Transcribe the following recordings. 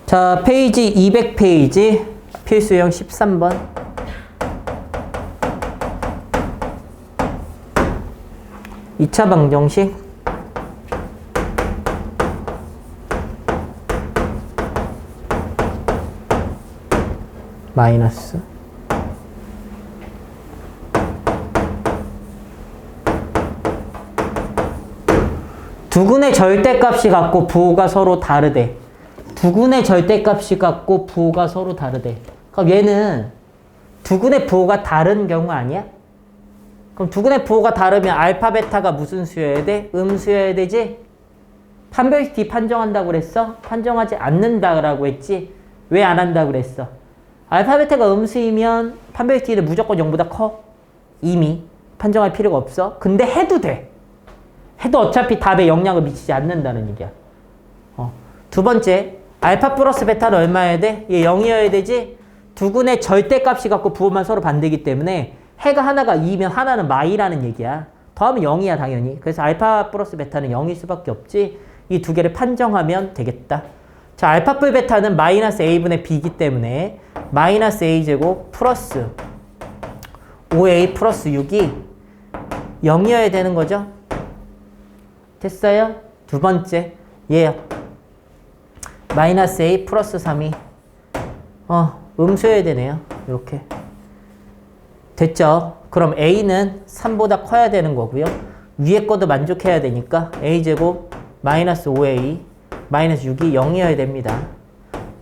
자, 페이지 200페이지 필수형 13번. 이차 방정식. 마이너스. 두근의 절대값이 같고 부호가 서로 다르대. 두근의 절대값이 같고 부호가 서로 다르대. 그럼 얘는 두근의 부호가 다른 경우 아니야? 그럼 두근의 부호가 다르면 알파 베타가 무슨 수여야 돼? 음수여야 되지? 판별식 D 판정한다고 그랬어? 판정하지 않는다라고 했지? 왜 안 한다고 그랬어? 알파 베타가 음수이면 판별식 D는 무조건 0보다 커. 이미 판정할 필요가 없어. 근데 해도 돼. 해도 어차피 답에 영향을 미치지 않는다는 얘기야. 두 번째, 알파 플러스 베타는 얼마여야 돼? 얘 0이어야 되지? 두근의 절대값이 같고 부호만 서로 반대이기 때문에 해가 하나가 2면 하나는 마이라는 얘기야. 더하면 0이야 당연히. 그래서 알파 플러스 베타는 0일 수밖에 없지. 이 두 개를 판정하면 되겠다. 자, 알파 플 베타는 마이너스 a분의 b이기 때문에 마이너스 a제곱 플러스 5a 플러스 6이 0이어야 되는 거죠. 됐어요? 두 번째, 얘요. 마이너스 a 플러스 3이 음수여야 되네요. 이렇게. 됐죠? 그럼 a는 3보다 커야 되는 거고요. 위에 것도 만족해야 되니까 a제곱 마이너스 5a 마이너스 6이 0이어야 됩니다.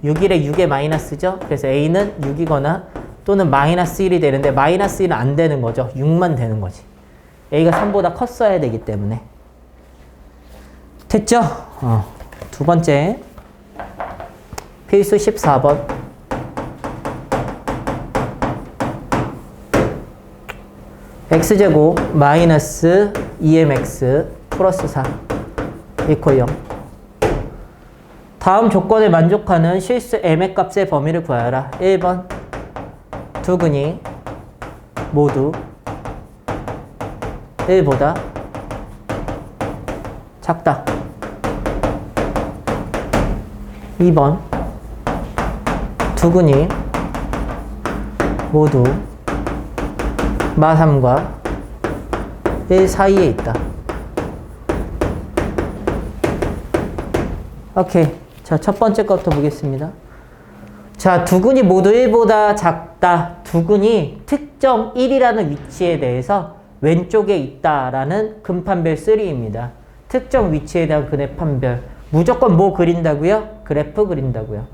6일에 6의 마이너스죠? 그래서 a는 6이거나 또는 마이너스 1이 되는데 마이너스 1은 안 되는 거죠. 6만 되는 거지. a가 3보다 컸어야 되기 때문에. 됐죠? 두 번째 필수 14번. x제곱 마이너스 2mx 플러스 4 이퀄 0. 다음 조건을 만족하는 실수 m의 값의 범위를 구하여라. 1번 두근이 모두 1보다 작다. 2번 두근이 모두 마3과 1 사이에 있다. 오케이. 자, 첫 번째 것부터 보겠습니다. 자, 두근이 모두 1보다 작다. 두근이 특정 1이라는 위치에 대해서 왼쪽에 있다라는 근판별 3입니다. 특정 위치에 대한 근의 판별. 무조건 뭐 그린다고요? 그래프 그린다고요.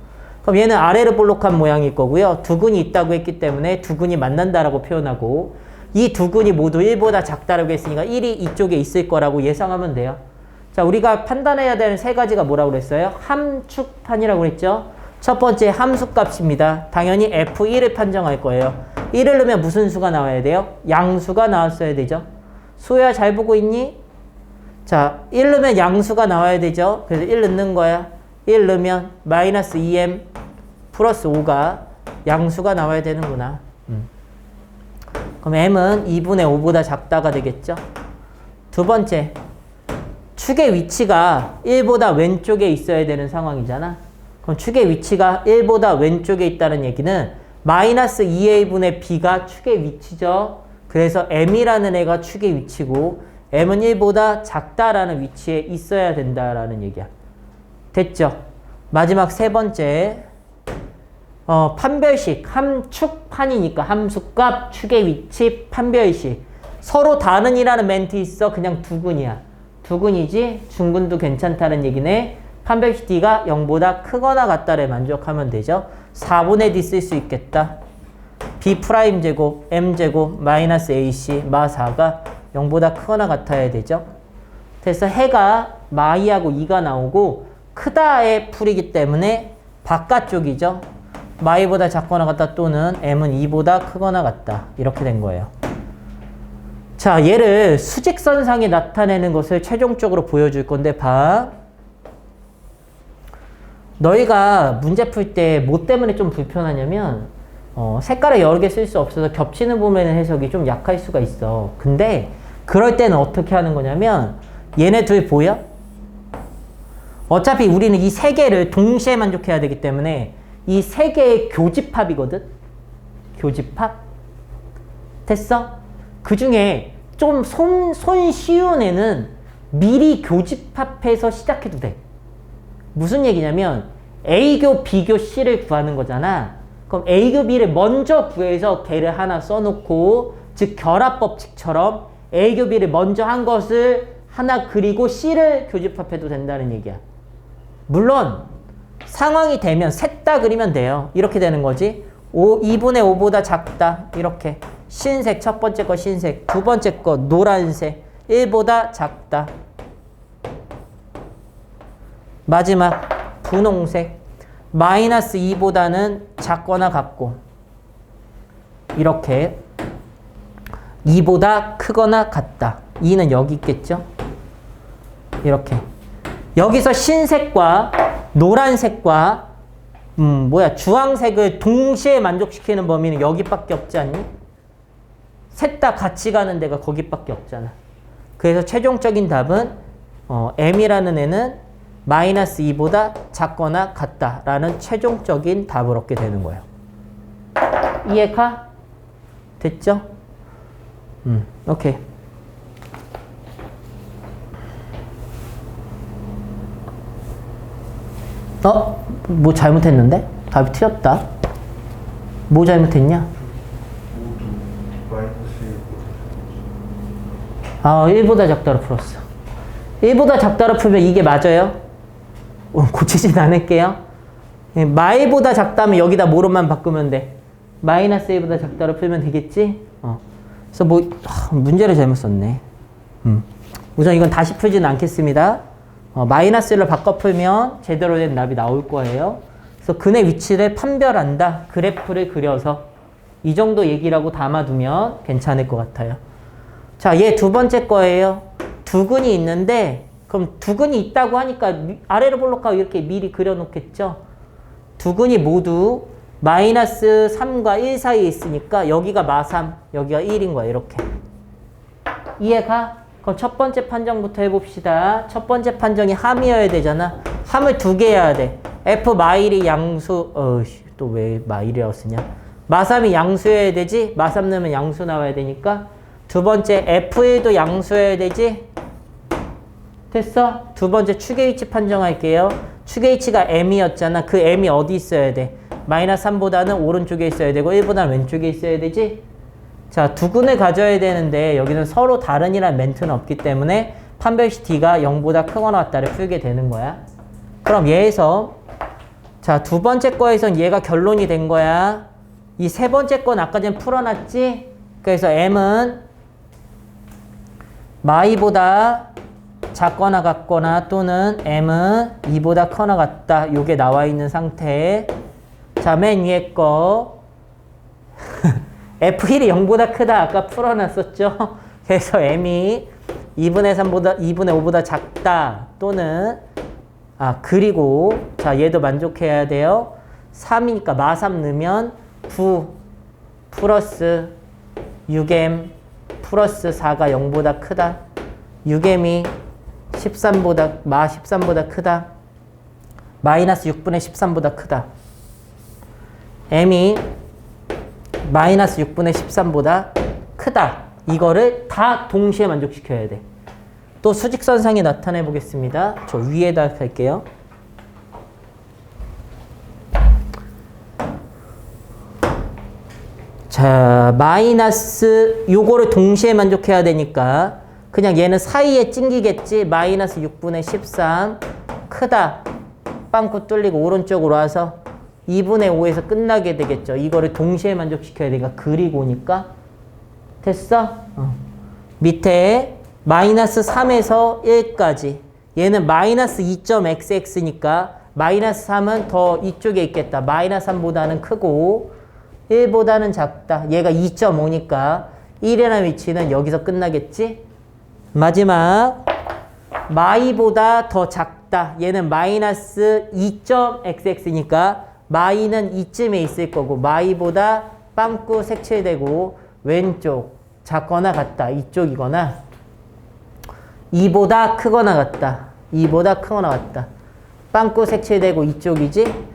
그럼 얘는 아래로 볼록한 모양일 거고요. 두근이 있다고 했기 때문에 두근이 만난다라고 표현하고, 이 두근이 모두 1보다 작다라고 했으니까 1이 이쪽에 있을 거라고 예상하면 돼요. 자, 우리가 판단해야 되는 세 가지가 뭐라고 그랬어요? 함축판이라고 그랬죠? 첫 번째 함수값입니다. 당연히 F1을 판정할 거예요. 1을 넣으면 무슨 수가 나와야 돼요? 양수가 나왔어야 되죠. 수야 잘 보고 있니? 자, 1 넣으면 양수가 나와야 되죠. 그래서 1 넣는 거야. 1 넣으면 마이너스 2m 플러스 5가 양수가 나와야 되는구나. 그럼 m은 2분의 5보다 작다가 되겠죠. 두 번째, 축의 위치가 1보다 왼쪽에 있어야 되는 상황이잖아. 그럼 축의 위치가 1보다 왼쪽에 있다는 얘기는 마이너스 2a분의 b가 축의 위치죠. 그래서 m이라는 애가 축의 위치고 m은 1보다 작다라는 위치에 있어야 된다라는 얘기야. 됐죠? 마지막 세 번째, 판별식, 함축판이니까 함수값, 축의 위치, 판별식. 서로 다른이라는 멘트 있어. 그냥 두근이야. 두근이지 중근도 괜찮다는 얘기네. 판별식 D가 0보다 크거나 같다를 만족하면 되죠. 4분의 D 쓸 수 있겠다. B'제곱 M제곱 마이너스 AC 마 4가 0보다 크거나 같아야 되죠. 그래서 해가 마이하고 2가 나오고 크다의 풀이기 때문에 바깥쪽이죠. 마이보다 작거나 같다 또는 M은 2보다 크거나 같다. 이렇게 된 거예요. 자, 얘를 수직선상에 나타내는 것을 최종적으로 보여줄 건데 봐. 너희가 문제 풀 때 뭐 때문에 좀 불편하냐면 색깔을 여러 개 쓸 수 없어서 겹치는 부분의 해석이 좀 약할 수가 있어. 근데 그럴 때는 어떻게 하는 거냐면 얘네 둘 보여? 어차피 우리는 이 세 개를 동시에 만족해야 되기 때문에 이 세 개의 교집합이거든. 교집합. 됐어? 그 중에 좀 손쉬운 애는 미리 교집합해서 시작해도 돼. 무슨 얘기냐면 A교, B교, C를 구하는 거잖아. 그럼 A교, B를 먼저 구해서 걔를 하나 써놓고, 즉 결합법칙처럼 A교, B를 먼저 한 것을 하나 그리고 C를 교집합해도 된다는 얘기야. 물론 상황이 되면 셋 다 그리면 돼요. 이렇게 되는 거지. 2분의 5보다 작다. 이렇게. 흰색, 첫 번째 거 흰색, 두 번째 거 노란색, 1보다 작다. 마지막 분홍색, 마이너스 2보다는 작거나 같고, 이렇게 2보다 크거나 같다. 2는 여기 있겠죠? 이렇게. 여기서 흰색과 노란색과 주황색을 동시에 만족시키는 범위는 여기밖에 없지 않니? 셋 다 같이 가는 데가 거기밖에 없잖아. 그래서 최종적인 답은 M이라는 애는 마이너스 2보다 작거나 같다라는 최종적인 답을 얻게 되는 거예요. 이해가? 됐죠? 오케이. 뭐 잘못했는데? 답이 틀렸다. 뭐 잘못했냐? 1보다 작다로 풀었어. 1보다 작다로 풀면 이게 맞아요? 고치진 않을게요. 마이보다 작다면 여기다 뭐로만 바꾸면 돼? 마이너스 1보다 작다로 풀면 되겠지? 그래서 문제를 잘못 썼네. 우선 이건 다시 풀지는 않겠습니다. 마이너스를 바꿔 풀면 제대로 된 답이 나올 거예요. 그래서 근의 위치를 판별한다. 그래프를 그려서 이 정도 얘기라고 담아두면 괜찮을 것 같아요. 자, 얘 두 번째 거예요. 두근이 있는데, 그럼 두근이 있다고 하니까 아래로 볼록하고 이렇게 미리 그려놓겠죠. 두근이 모두 마이너스 3과 1 사이에 있으니까 여기가 마3, 여기가 1인 거야. 이렇게. 이해가? 그럼 첫 번째 판정부터 해봅시다. 첫 번째 판정이 함이어야 되잖아. 함을 두 개 해야 돼. F 마1이 양수, 또 왜 마1이라고 쓰냐? 마3이 양수여야 되지? 마3 넣으면 양수 나와야 되니까. 두 번째 F1도 양수여야 되지? 됐어? 두 번째 축의 위치 판정할게요. 축의 위치가 M이었잖아. 그 M이 어디 있어야 돼? 마이너스 3보다는 오른쪽에 있어야 되고 1보다는 왼쪽에 있어야 되지? 자, 두근을 가져야 되는데 여기는 서로 다른이라는 멘트는 없기 때문에 판별식 D가 0보다 크거나 같다를 풀게 되는 거야. 그럼 얘에서 자, 두 번째 거에선 얘가 결론이 된 거야. 이 세 번째 건 아까 전에 풀어놨지? 그래서 M은 마이보다 작거나 같거나 또는 M은 2보다 커나 같다. 요게 나와 있는 상태에 자, 맨 위에 거 F1이 0보다 크다 아까 풀어놨었죠. 그래서 M이 2분의 3보다 2분의 5보다 작다 또는 그리고 자, 얘도 만족해야 돼요. 3이니까 마3 넣으면 9 플러스 6M 플러스 4가 0보다 크다. 6M이 13보다 마 13보다 크다. 마이너스 6분의 13보다 크다. M이 마이너스 6분의 13보다 크다. 이거를 다 동시에 만족시켜야 돼. 또 수직선상에 나타내 보겠습니다. 저 위에다 할게요. 자, 마이너스 요거를 동시에 만족해야 되니까 그냥 얘는 사이에 찡기겠지. 마이너스 6분의 13 크다. 빵꾸 뚫리고 오른쪽으로 와서 2분의 5에서 끝나게 되겠죠. 이거를 동시에 만족시켜야 되니까 그리고니까 됐어? 밑에 마이너스 3에서 1까지 얘는 마이너스 2.xx니까 마이너스 3은 더 이쪽에 있겠다. 마이너스 3보다는 크고 1보다는 작다. 얘가 2.5니까 1이라는 위치는 여기서 끝나겠지? 마지막 마이보다 더 작다. 얘는 마이너스 2.xx니까 마이는 이쯤에 있을 거고 마이보다 빵꾸 색칠되고 왼쪽 작거나 같다. 이쪽이거나 2보다 크거나 같다. 2보다 크거나 같다. 빵꾸 색칠되고 이쪽이지?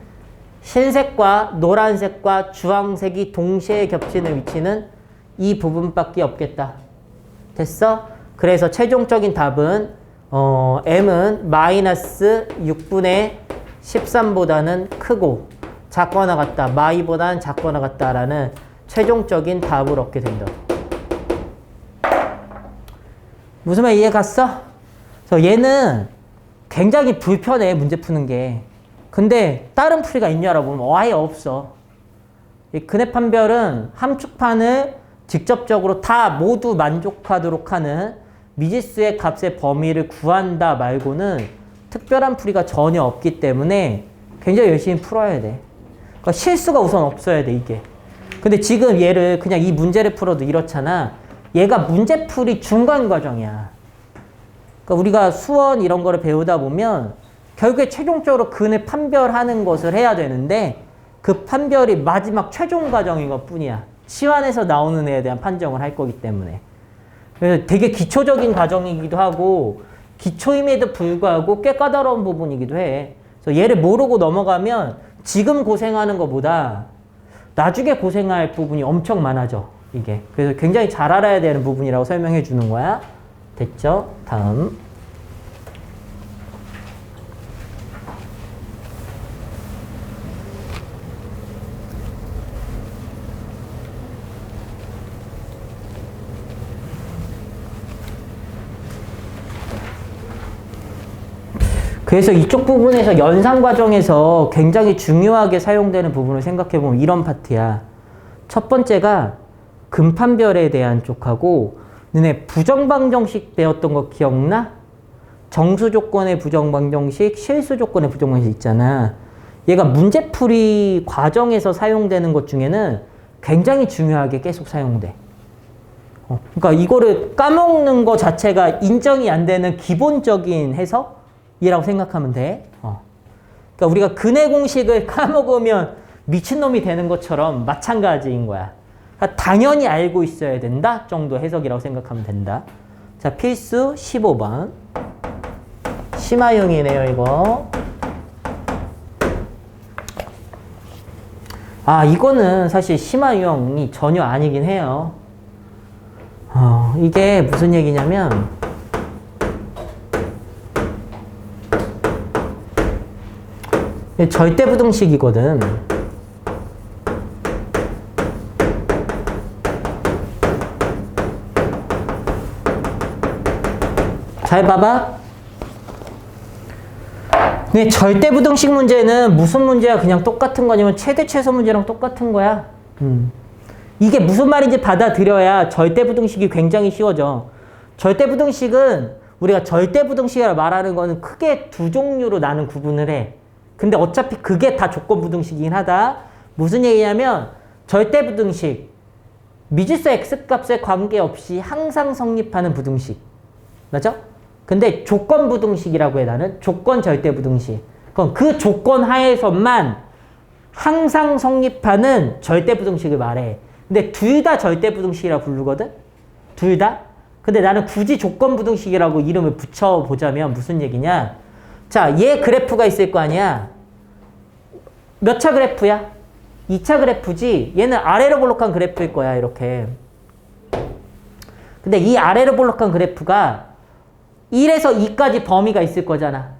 흰색과 노란색과 주황색이 동시에 겹치는 위치는 이 부분밖에 없겠다. 됐어? 그래서 최종적인 답은 m은 마이너스 6분의 13보다는 크고 작거나 같다. 마이보다는 작거나 같다라는 최종적인 답을 얻게 된다. 무슨 말 이해 갔어? 그래서 얘는 굉장히 불편해, 문제 푸는 게. 근데 다른 풀이가 있냐라고 보면 아예 없어. 이 근해 판별은 함축판을 직접적으로 다 모두 만족하도록 하는 미지수의 값의 범위를 구한다 말고는 특별한 풀이가 전혀 없기 때문에 굉장히 열심히 풀어야 돼. 그러니까 실수가 우선 없어야 돼, 이게. 근데 지금 얘를 그냥 이 문제를 풀어도 이렇잖아. 얘가 문제풀이 중간 과정이야. 그러니까 우리가 수원 이런 거를 배우다 보면 결국에 최종적으로 근을 판별하는 것을 해야 되는데 그 판별이 마지막 최종 과정인 것 뿐이야. 치환에서 나오는 애에 대한 판정을 할 거기 때문에. 그래서 되게 기초적인 과정이기도 하고 기초임에도 불구하고 꽤 까다로운 부분이기도 해. 그래서 얘를 모르고 넘어가면 지금 고생하는 것보다 나중에 고생할 부분이 엄청 많아져, 이게. 그래서 굉장히 잘 알아야 되는 부분이라고 설명해 주는 거야. 됐죠? 다음. 그래서 이쪽 부분에서 연산 과정에서 굉장히 중요하게 사용되는 부분을 생각해 보면 이런 파트야. 첫 번째가 근판별에 대한 쪽하고, 너네 부정방정식 배웠던 거 기억나? 정수 조건의 부정방정식, 실수 조건의 부정방정식 있잖아. 얘가 문제풀이 과정에서 사용되는 것 중에는 굉장히 중요하게 계속 사용돼. 그러니까 이거를 까먹는 것 자체가 인정이 안 되는 기본적인 해석이라고 생각하면 돼. 그러니까 우리가 근해 공식을 까먹으면 미친놈이 되는 것처럼 마찬가지인 거야. 그러니까 당연히 알고 있어야 된다 정도 해석이라고 생각하면 된다. 자, 필수 15번. 심화용이네요, 이거. 아, 이거는 사실 심화용이 전혀 아니긴 해요. 이게 무슨 얘기냐면, 절대부등식이거든. 잘 봐봐. 근데 절대부등식 문제는 무슨 문제야? 그냥 똑같은 거냐면 최대 최소 문제랑 똑같은 거야. 이게 무슨 말인지 받아들여야 절대부등식이 굉장히 쉬워져. 절대부등식은 우리가 절대부등식이라고 말하는 거는 크게 두 종류로 나는 구분을 해. 근데 어차피 그게 다 조건부등식이긴 하다. 무슨 얘기냐면 절대부등식, 미지수 x값에 관계없이 항상 성립하는 부등식. 맞죠? 근데 조건부등식이라고 해, 나는. 조건 절대부등식. 그럼 그 조건 하에서만 항상 성립하는 절대부등식을 말해. 근데 둘 다 절대부등식이라고 부르거든? 둘 다? 근데 나는 굳이 조건부등식이라고 이름을 붙여보자면 무슨 얘기냐? 자, 얘 그래프가 있을 거 아니야? 몇 차 그래프야? 2차 그래프지? 얘는 아래로 볼록한 그래프일 거야, 이렇게. 근데 이 아래로 볼록한 그래프가 1에서 2까지 범위가 있을 거잖아.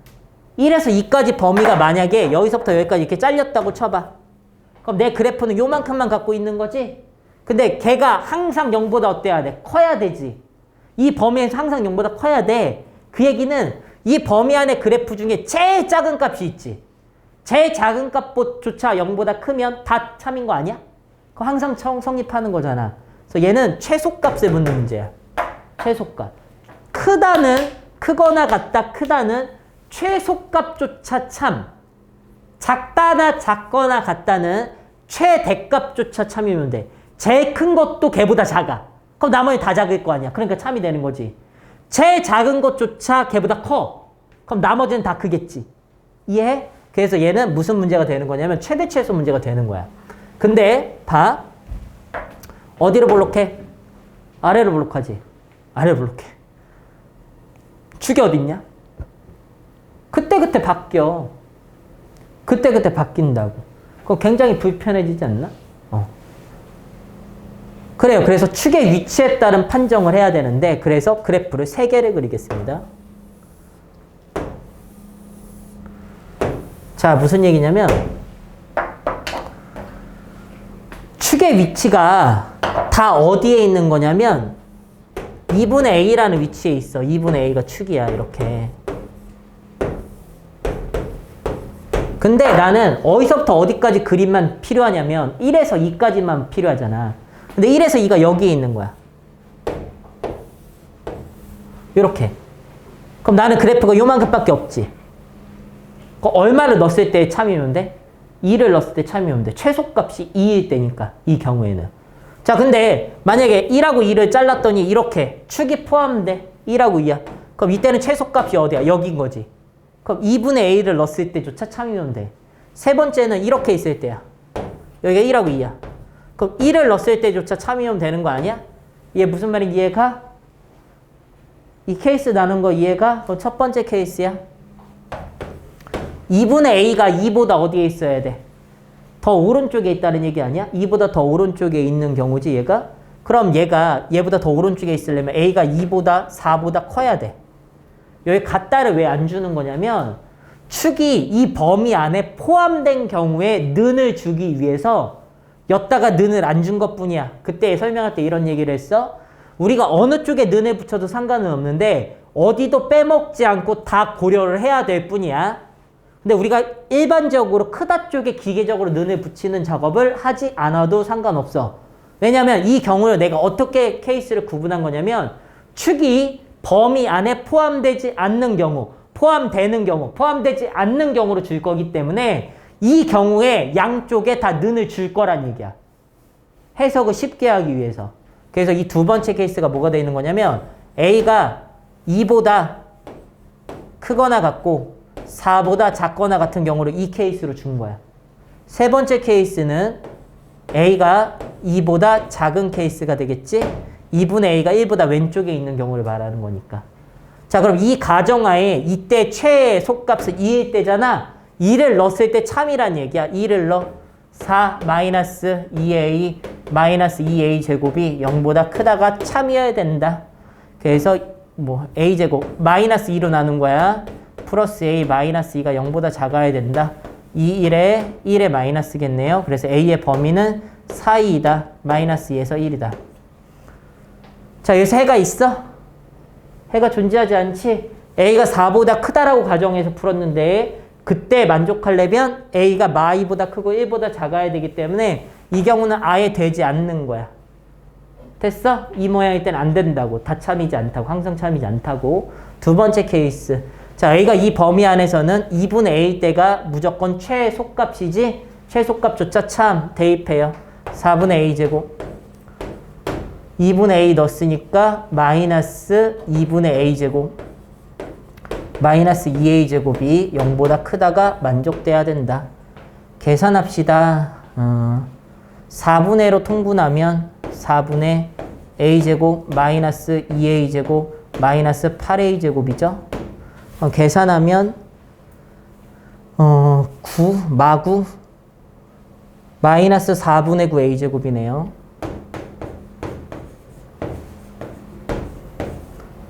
1에서 2까지 범위가 만약에 여기서부터 여기까지 이렇게 잘렸다고 쳐봐. 그럼 내 그래프는 요만큼만 갖고 있는 거지? 근데 걔가 항상 0보다 어때야 돼? 커야 되지. 이 범위에서 항상 0보다 커야 돼. 그 얘기는 이 범위 안에 그래프 중에 제일 작은 값이 있지. 제일 작은 값조차 0보다 크면 다 참인 거 아니야? 그거 항상 성립하는 거잖아. 그래서 얘는 최소값에 묻는 문제야. 최소값. 크거나 같다, 크다는 최소값조차 참. 작다나 작거나 같다는 최대값조차 참이면 돼. 제일 큰 것도 걔보다 작아. 그럼 나머지 다 작을 거 아니야. 그러니까 참이 되는 거지. 제일 작은 것조차 걔보다 커. 그럼 나머지는 다 크겠지. 이해해? 그래서 얘는 무슨 문제가 되는 거냐면 최대 최소 문제가 되는 거야. 근데 봐. 어디로 볼록해? 아래로 볼록하지. 아래로 볼록해. 축이 어딨냐? 그때그때 바뀌어. 그때그때 바뀐다고. 그거 굉장히 불편해지지 않나? 그래요. 그래서 축의 위치에 따른 판정을 해야 되는데 그래서 그래프를 3개를 그리겠습니다. 자, 무슨 얘기냐면 축의 위치가 다 어디에 있는 거냐면 2분의 a라는 위치에 있어. 2분의 a가 축이야. 이렇게. 근데 나는 어디서부터 어디까지 그림만 필요하냐면 1에서 2까지만 필요하잖아. 근데 1에서 2가 여기에 있는 거야. 이렇게. 그럼 나는 그래프가 요만큼밖에 없지. 얼마를 넣었을 때 참이면 돼? 2를 넣었을 때 참이면 돼. 최소값이 2일 때니까 이 경우에는. 자, 근데 만약에 1하고 2를 잘랐더니 이렇게 축이 포함돼. 1하고 2야. 그럼 이때는 최소값이 어디야? 여긴 거지. 그럼 2분의 a를 넣었을 때조차 참이면 돼. 세 번째는 이렇게 있을 때야. 여기가 1하고 2야. 그럼 1을 넣었을 때조차 참이면 되는 거 아니야? 이게 무슨 말인지 이해가? 이 케이스 나눈 거 이해가? 그럼 첫 번째 케이스야. 2분의 a가 2보다 어디에 있어야 돼? 더 오른쪽에 있다는 얘기 아니야? 2보다 더 오른쪽에 있는 경우지 얘가? 그럼 얘보다 더 오른쪽에 있으려면 a가 2보다 4보다 커야 돼. 여기 같다를 왜 안 주는 거냐면 축이 이 범위 안에 포함된 경우에 는을 주기 위해서 였다가 는을 안 준 것뿐이야. 그때 설명할 때 이런 얘기를 했어. 우리가 어느 쪽에 는을 붙여도 상관은 없는데 어디도 빼먹지 않고 다 고려를 해야 될 뿐이야. 근데 우리가 일반적으로 크다 쪽에 기계적으로 는을 붙이는 작업을 하지 않아도 상관없어. 왜냐면 이 경우를 내가 어떻게 케이스를 구분한 거냐면 축이 범위 안에 포함되지 않는 경우, 포함되는 경우, 포함되지 않는 경우로 줄 거기 때문에 이 경우에 양쪽에 다 는을 줄 거란 얘기야. 해석을 쉽게 하기 위해서. 그래서 이 두 번째 케이스가 뭐가 되어 있는 거냐면 a가 2보다 크거나 같고 4보다 작거나 같은 경우를 이 케이스로 준 거야. 세 번째 케이스는 a가 2보다 작은 케이스가 되겠지? 2분의 a가 1보다 왼쪽에 있는 경우를 말하는 거니까. 자, 그럼 이 가정하에 이때 최소값은 2일 때잖아. 2를 넣었을 때 참이란 얘기야. 2를 넣어. 4 마이너스 2a 마이너스 2a 제곱이 0보다 크다가 참이어야 된다. 그래서 a 제곱 마이너스 2로 나눈 거야. 플러스 a 마이너스 2가 0보다 작아야 된다. 1에 마이너스겠네요. 그래서 a의 범위는 4이다. 마이너스 2에서 1이다. 자, 여기서 해가 있어? 해가 존재하지 않지? a가 4보다 크다라고 가정해서 풀었는데 그때 만족하려면 a가 마2보다 크고 1보다 작아야 되기 때문에 이 경우는 아예 되지 않는 거야. 됐어? 이 모양일 땐 안 된다고. 다 참이지 않다고. 항상 참이지 않다고. 두 번째 케이스. 자, a가 이 범위 안에서는 2분의 a일 때가 무조건 최소값이지 최소값조차 참 대입해요. 4분의 a 제곱. 2분의 a 넣었으니까 마이너스 2분의 a 제곱. 마이너스 2a 제곱이 0보다 크다가 만족돼야 된다. 계산합시다. 4분의로 통분하면 4분의 a 제곱 마이너스 2a 제곱 마이너스 8a 제곱이죠. 계산하면 9 마구 마이너스 4분의 9 a 제곱이네요.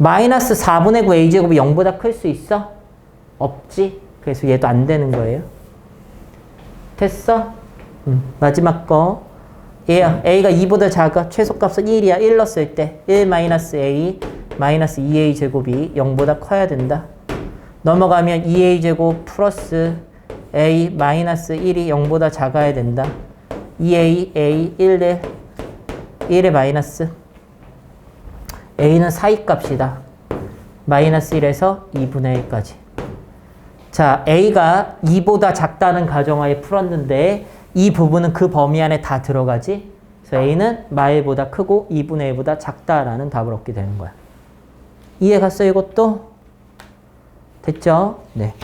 마이너스 4분의 9 a 제곱이 0보다 클 수 있어? 없지. 그래서 얘도 안 되는 거예요. 됐어? 마지막 거. 얘야. a가 2보다 작아. 최소값은 1이야. 1 넣었을 때 1 마이너스 a 마이너스 2a 제곱이 0보다 커야 된다. 넘어가면 2a 제곱 플러스 a 마이너스 1이 0보다 작아야 된다. 2a, a, 1의 마이너스. a는 사이값이다. 마이너스 1에서 2분의 1까지. 자, a가 2보다 작다는 가정하에 풀었는데 이 부분은 그 범위 안에 다 들어가지. 그래서 a는 마1보다 크고 2분의 1보다 작다라는 답을 얻게 되는 거야. 이해 갔어요, 이것도? 됐죠? 네.